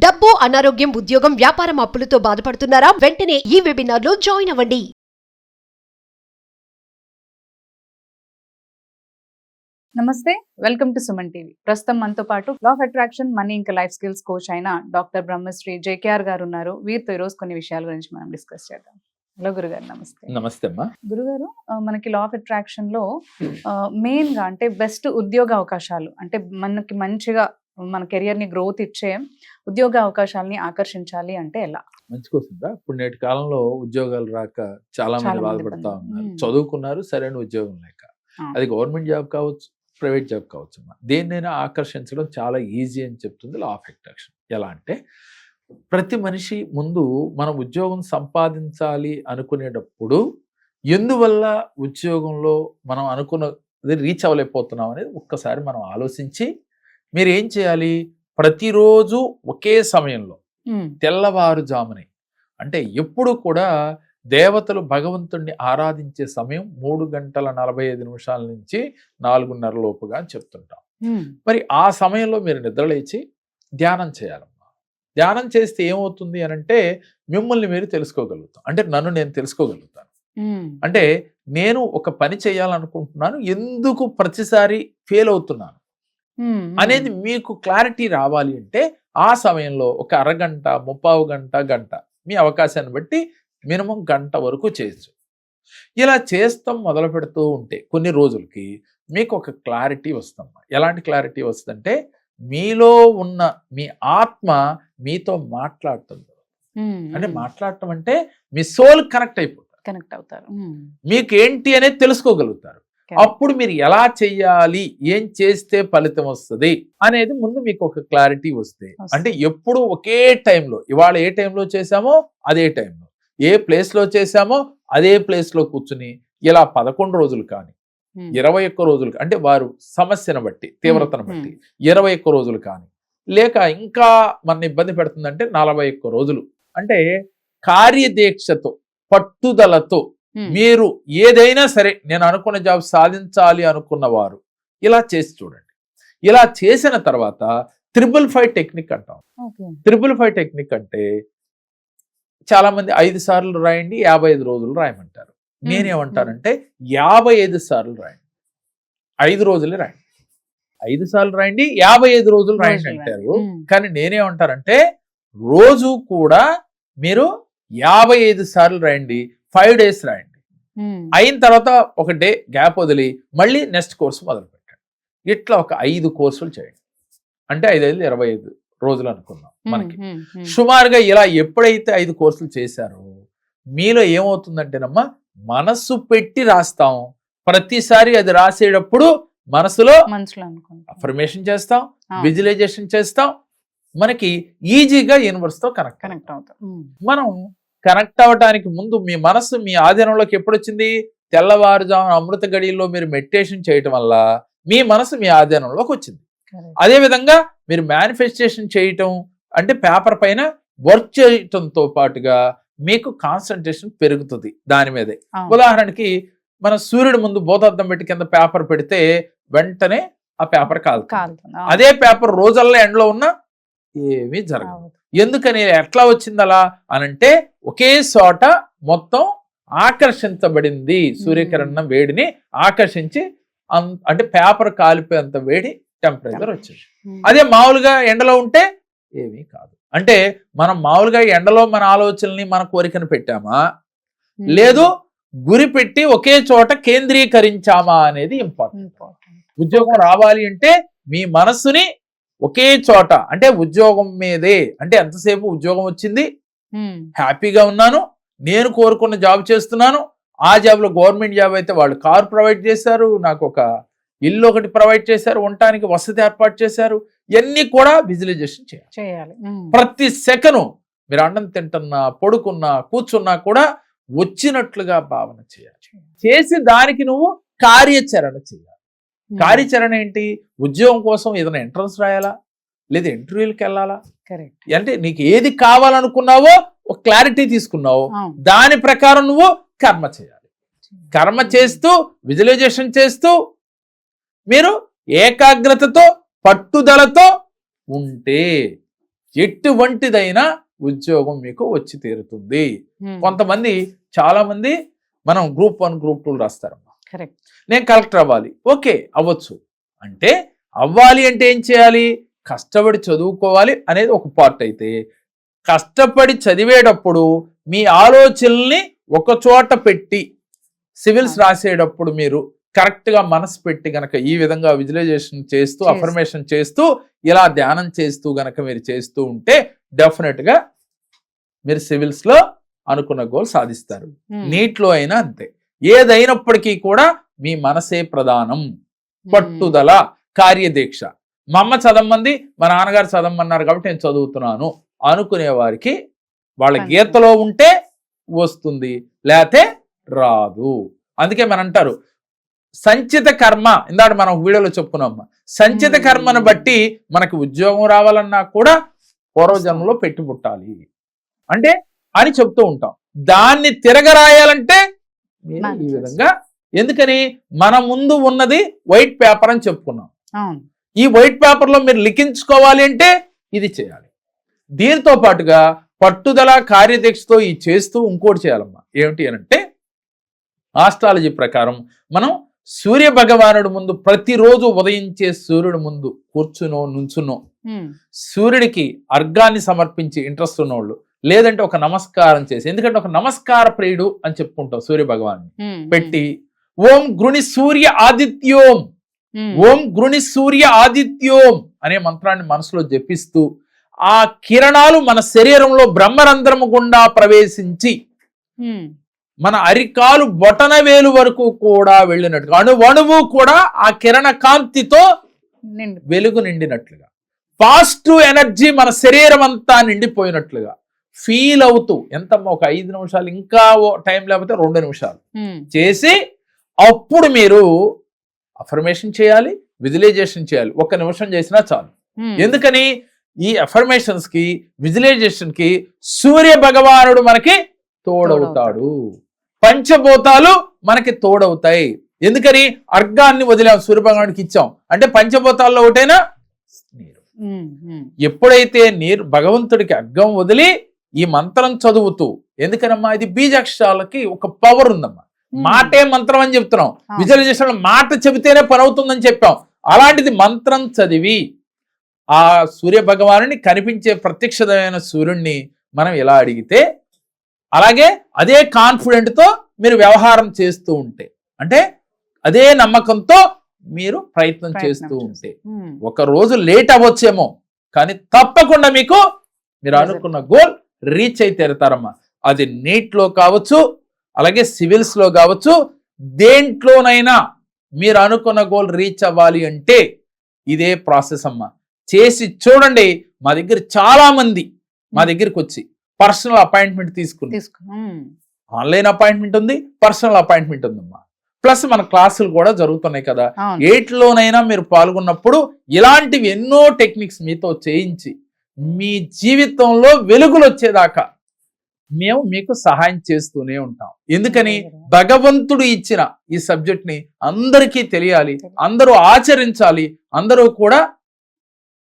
డబ్బు, అనారోగ్యం, ఉద్యోగం, వ్యాపారం అప్పులతో బాధపడుతున్నారా? వెంటనే ఈ వెబినార్ లో జాయిన్ అవ్వండి. నమస్తే, వెల్కమ్ టు సుమన్ టీవీ. ప్రస్తుతం మనతో పాటు లా ఆఫ్ అట్రాక్షన్, మనీ ఇంకా లైఫ్ స్కిల్స్ కోచ్ అయిన డాక్టర్ బ్రహ్మశ్రీ జేకేఆర్ గారు ఉన్నారు. వీరితో ఈరోజు కొన్ని విషయాల గురించి మనం డిస్కస్ చేద్దాం. హలో గురుగారు, నమస్తే. నమస్తే అమ్మా. గురుగారు, మనకి లా ఆఫ్ అట్రాక్షన్ లో మెయిన్ గా అంటే బెస్ట్ ఉద్యోగ అవకాశాలు, అంటే మనకి మంచిగా మన కెరియర్ ని గ్రోత్ ఇచ్చే ఉద్యోగ అవకాశాలని ఆకర్షించాలి అంటే ఎలా? మంచి క్వశ్చన్ రా. ఇప్పుడు నేటి కాలంలో ఉద్యోగాలు రాక చాలా మంది బాధపడతా ఉన్నారు. చదువుకున్నారు, సరైన ఉద్యోగం లేక. అది గవర్నమెంట్ జాబ్ కావచ్చు, ప్రైవేట్ జాబ్ కావచ్చు అమ్మా. దేన్నైనా ఆకర్షించడం చాలా ఈజీ అని చెప్తుంది లా ఆఫ్ అట్రాక్షన్. ఎలా అంటే ప్రతి మనిషి ముందు మనం ఉద్యోగం సంపాదించాలి అనుకునేటప్పుడు ఎందువల్ల ఉద్యోగంలో మనం అనుకున్నది రీచ్ అవ్వలేకపోతున్నాం అనేది ఒక్కసారి మనం ఆలోచించి మీరు ఏం చేయాలి, ప్రతిరోజు ఒకే సమయంలో తెల్లవారుజాముని, అంటే ఎప్పుడు కూడా దేవతలు భగవంతుణ్ణి ఆరాధించే సమయం 3:45 నుంచి 4:30 లోపుగా అని చెప్తుంటాం. మరి ఆ సమయంలో మీరు నిద్రలేచి ధ్యానం చేయాలమ్మా. ధ్యానం చేస్తే ఏమవుతుంది అని అంటే మిమ్మల్ని మీరు తెలుసుకోగలుగుతాం, అంటే నన్ను నేను తెలుసుకోగలుగుతాను. అంటే నేను ఒక పని చేయాలనుకుంటున్నాను, ఎందుకు ప్రతిసారి ఫెయిల్ అవుతున్నాను అనేది మీకు క్లారిటీ రావాలి అంటే ఆ సమయంలో ఒక అరగంట, 30 గంట మీ అవకాశాన్ని బట్టి మినిమం గంట వరకు చేయొచ్చు. ఇలా చేస్తాం మొదలు పెడుతూ ఉంటే కొన్ని రోజులకి మీకు ఒక క్లారిటీ వస్తుందమ్మా. ఎలాంటి క్లారిటీ వస్తుందంటే మీలో ఉన్న మీ ఆత్మ మీతో మాట్లాడుతుంది. అంటే మాట్లాడటం అంటే మీ సోల్ కనెక్ట్ అవుతారు. మీకు ఏంటి అనేది తెలుసుకోగలుగుతారు. అప్పుడు మీరు ఎలా చెయ్యాలి, ఏం చేస్తే ఫలితం వస్తుంది అనేది ముందు మీకు ఒక క్లారిటీ వస్తే, అంటే ఎప్పుడు ఒకే టైంలో, ఇవాళ ఏ టైంలో చేశామో అదే టైంలో, ఏ ప్లేస్ లో చేశామో అదే ప్లేస్ లో కూర్చుని ఇలా 11 రోజులు కానీ 21 రోజులు, అంటే వారు సమస్యను బట్టి తీవ్రతను బట్టి 21 రోజులు కానీ, లేక ఇంకా మన ఇబ్బంది పెడుతుందంటే 41 రోజులు, అంటే కార్యదీక్షతో పట్టుదలతో మీరు ఏదైనా సరే నేను అనుకున్న జాబ్ సాధించాలి అనుకున్నవారు ఇలా చేసి చూడండి. ఇలా చేసిన తర్వాత 555 టెక్నిక్ అంటాం. 555 టెక్నిక్ అంటే చాలా మంది 5 సార్లు రాయండి, 55 రోజులు రాయమంటారు. నేనేమంటానంటే 55 సార్లు రాయండి, 5 రోజులే రాయండి. 5 సార్లు రాయండి, 55 రోజులు రాయండి అంటారు. కానీ నేనేమంటానంటే రోజు కూడా మీరు 55 సార్లు రాయండి, 5 days రాయండి. అయిన తర్వాత ఒక డే గ్యాప్ వదిలి మళ్ళీ నెక్స్ట్ కోర్సు మొదలు పెట్టండి. ఇట్లా ఒక 5 కోర్సులు చేయండి. అంటే 5 5 25 రోజులు అనుకుందాం. మనకి సుమారుగా ఇలా ఎప్పుడైతే 5 కోర్సులు చేశారో మీలో ఏమవుతుందంటేనమ్మా, మనస్సు పెట్టి రాస్తాం. ప్రతిసారి అది రాసేటప్పుడు మనసులో అఫర్మేషన్ చేస్తాం, విజువలైజేషన్ చేస్తాం. మనకి ఈజీగా యూనివర్స్ తో కనెక్ట్ అవుతాం. మనం కనెక్ట్ అవ్వడానికి ముందు మీ మనస్సు మీ ఆధీనంలోకి ఎప్పుడు వచ్చింది? తెల్లవారుజామున అమృత గడియల్లో మీరు మెడిటేషన్ చేయటం వల్ల మీ మనసు మీ ఆధీనంలోకి వచ్చింది. అదే విధంగా మీరు మేనిఫెస్టేషన్ చేయటం అంటే పేపర్ పైన వర్క్ చేయటంతో పాటుగా మీకు కాన్సన్ట్రేషన్ పెరుగుతుంది దాని మీదే. ఉదాహరణకి మన సూర్యుడు ముందు భూతద్దం పెట్టి కింద పేపర్ పెడితే వెంటనే ఆ పేపర్ కాలుతుంది. అదే పేపర్ రోజల్లా ఎండలో ఉన్నా ఏమీ జరగదు. ఎందుకని, ఎట్లా వచ్చింది అలా అనంటే ఒకే చోట మొత్తం ఆకర్షించబడింది. సూర్యకిరణం వేడిని ఆకర్షించి అంటే పేపర్ కాలిపోయేంత వేడి టెంపరేచర్ వచ్చింది. అదే మామూలుగా ఎండలో ఉంటే ఏమీ కాదు. అంటే మనం మామూలుగా ఎండలో మన ఆలోచనల్ని మన కోరికను పెట్టామా, లేదు గురి పెట్టి ఒకే చోట కేంద్రీకరించామా అనేది ఇంపార్టెంట్. ఉద్యోగం రావాలి అంటే మీ మనస్సుని ఒకే చోట, అంటే ఉద్యోగం మీదే, అంటే ఎంతసేపు ఉద్యోగం వచ్చింది, హ్యాపీగా ఉన్నాను, నేను కోరుకున్న జాబ్ చేస్తున్నాను. ఆ జాబ్ లో గవర్నమెంట్ జాబ్ అయితే వాళ్ళు కారు ప్రొవైడ్ చేశారు, నాకు ఒక ఇల్లు ఒకటి ప్రొవైడ్ చేశారు, ఉండటానికి వసతి ఏర్పాటు చేశారు. ఇవన్నీ కూడా విజువలైజేషన్ చేయాలి. ప్రతి సెకను మీరు అన్నం తింటున్నా, పడుకున్నా, కూర్చున్నా కూడా వచ్చినట్లుగా భావన చేయాలి. చేసి దానికి నువ్వు కార్యాచరణ చేయాలి. కార్యాచరణ ఏంటి? ఉద్యోగం కోసం ఏదైనా ఎంట్రన్స్ రాయాలా, లేదా ఇంటర్వ్యూలకు వెళ్ళాలా, అంటే నీకు ఏది కావాలనుకున్నావో ఒక క్లారిటీ తీసుకున్నావు, దాని ప్రకారం నువ్వు కర్మ చేయాలి. కర్మ చేస్తూ విజువలైజేషన్ చేస్తూ మీరు ఏకాగ్రతతో పట్టుదలతో ఉంటే ఎటువంటిదైనా ఉద్యోగం మీకు వచ్చి తీరుతుంది. కొంతమంది చాలా మంది మనం గ్రూప్ 1 గ్రూప్ 2 రాస్తారమ్మా. కరెక్ట్. నేను కలెక్టర్ అవ్వాలి, ఓకే అవ్వచ్చు. అంటే అవ్వాలి అంటే ఏం చేయాలి? కష్టపడి చదువుకోవాలి అనేది ఒక పార్ట్ అయితే, కష్టపడి చదివేటప్పుడు మీ ఆలోచనల్ని ఒక చోట పెట్టి సివిల్స్ రాసేటప్పుడు మీరు కరెక్ట్ గా మనసు పెట్టి గనక ఈ విధంగా విజువలైజేషన్ చేస్తూ అఫర్మేషన్ చేస్తూ ఇలా ధ్యానం చేస్తూ గనక మీరు చేస్తూ ఉంటే డెఫినెట్ గా మీరు సివిల్స్ లో అనుకున్న గోల్ సాధిస్తారు. నీట్లో అయినా అంతే. ఏదైనప్పటికీ కూడా మీ మనసే ప్రధానం. పట్టుదల, కార్యదీక్ష. మా అమ్మ చదవమంది, మా నాన్నగారు చదవమన్నారు కాబట్టి నేను చదువుతున్నాను అనుకునే వారికి వాళ్ళ గీతలో ఉంటే వస్తుంది, లేతే రాదు. అందుకే మనం అంటారు సంచిత కర్మ. ఇందాక మనం వీడియోలో చెప్పుకున్నాం, సంచిత కర్మను బట్టి మనకు ఉద్యోగం రావాలన్నా కూడా పూర్వజన్మలో పెట్టి పుట్టాలి అంటే అని చెప్తూ ఉంటాం. దాన్ని తిరగరాయాలంటే ఈ విధంగా, ఎందుకని మన ముందు ఉన్నది వైట్ పేపర్ అని చెప్పుకున్నాం. ఈ వైట్ పేపర్ లో మీరు లిఖించుకోవాలి అంటే ఇది చేయాలి. దీంతో పాటుగా పట్టుదల, కార్యదీక్షతో ఈ చేస్తూ ఇంకోటి చేయాలమ్మా. ఏమిటి అంటే ఆస్ట్రాలజీ ప్రకారం మనం సూర్య భగవానుడు ముందు ప్రతిరోజు ఉదయించే సూర్యుడు ముందు కూర్చునో నుంచునో సూర్యుడికి అర్ఘాన్ని సమర్పించి ఇంట్రెస్ట్ ఉన్నోళ్ళు, లేదంటే ఒక నమస్కారం చేసి, ఎందుకంటే ఒక నమస్కార ప్రియుడు అని చెప్పుకుంటాం సూర్య భగవాన్ పెట్టి, ఓం గృణి సూర్య ఆదిత్యోం, ఓం గృణి సూర్య ఆదిత్యోం అనే మంత్రాన్ని మనసులో జపిస్తూ ఆ కిరణాలు మన శరీరంలో బ్రహ్మరంధ్రము గుండా ప్రవేశించి మన అరికాలు బొటన వేలు వరకు కూడా వెళ్ళినట్టుగా, అణువణువు కూడా ఆ కిరణ కాంతితో వెలుగు నిండినట్లుగా, పాజిటివ్ ఎనర్జీ మన శరీరం అంతా నిండిపోయినట్లుగా ఫీల్ అవుతూ, ఎంత ఒక 5 నిమిషాలు, ఇంకా టైం లేకపోతే 2 నిమిషాలు చేసి అప్పుడు మీరు అఫర్మేషన్ చేయాలి, విజువలైజేషన్ చేయాలి. 1 నిమిషం చేసినా చాలు. ఎందుకని? ఈ అఫర్మేషన్స్ కి, విజువలైజేషన్ కి సూర్య భగవానుడు మనకి తోడవుతాడు, పంచభూతాలు మనకి తోడవుతాయి. ఎందుకని? అర్ఘాన్ని వదిలాం, సూర్య భగవానుడికి ఇచ్చాం అంటే పంచభూతాల్లో ఒకటైనా నీరు. ఎప్పుడైతే నీరు భగవంతుడికి అర్ఘం వదిలి ఈ మంత్రం చదువుతూ, ఎందుకనమ్మా ఇది బీజాక్షరాలకి ఒక పవర్ ఉందమ్మా. మాటే మంత్రం అని చెప్తున్నాం, విజువలైజేషన్ మాట చెబితేనే పని అవుతుందని చెప్పాం. అలాంటిది మంత్రం చదివి ఆ సూర్య భగవానుని, కనిపించే ప్రత్యక్షమైన సూర్యుడిని మనం ఇలా అడిగితే, అలాగే అదే కాన్ఫిడెంట్ తో మీరు వ్యవహారం చేస్తూ ఉంటే, అంటే అదే నమ్మకంతో మీరు ప్రయత్నం చేస్తూ ఉంటే, ఒక రోజు లేట్ అవ్వచ్చేమో కానీ తప్పకుండా మీకు మీరు అనుకున్న గోల్ రీచ్ అయితే తీరుతారమ్మా. అది నీట్లో కావచ్చు, అలాగే సివిల్స్ లో కావచ్చు, దేంట్లోనైనా మీరు అనుకున్న గోల్ రీచ్ అవ్వాలి అంటే ఇదే ప్రాసెస్ అమ్మా. చేసి చూడండి. మా దగ్గర చాలా మంది మా దగ్గరికి వచ్చి పర్సనల్ అపాయింట్మెంట్ తీసుకుని, ఆన్లైన్ అపాయింట్మెంట్ ఉంది, పర్సనల్ అపాయింట్మెంట్ ఉందమ్మా. ప్లస్ మన క్లాసులు కూడా జరుగుతున్నాయి కదా. 8లోనైనా మీరు పాల్గొన్నప్పుడు ఇలాంటివి ఎన్నో టెక్నిక్స్ మీతో చేయించి మీ జీవితంలో వెలుగులు వచ్చేదాకా మేము మీకు సహాయం చేస్తూనే ఉంటాం. ఎందుకని? భగవంతుడు ఇచ్చిన ఈ సబ్జెక్ట్ ని అందరికీ తెలియాలి, అందరూ ఆచరించాలి, అందరూ కూడా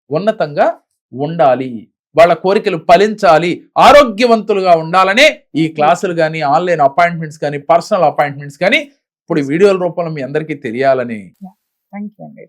ఉన్నతంగా ఉండాలి, వాళ్ళ కోరికలు ఫలించాలి, ఆరోగ్యవంతులుగా ఉండాలనే ఈ క్లాసులు కానీ, ఆన్లైన్ అపాయింట్మెంట్స్ కానీ, పర్సనల్ అపాయింట్మెంట్స్ కానీ ఇప్పుడు వీడియోల రూపంలో మీ అందరికీ తెలియాలని. థాంక్యూ అండి.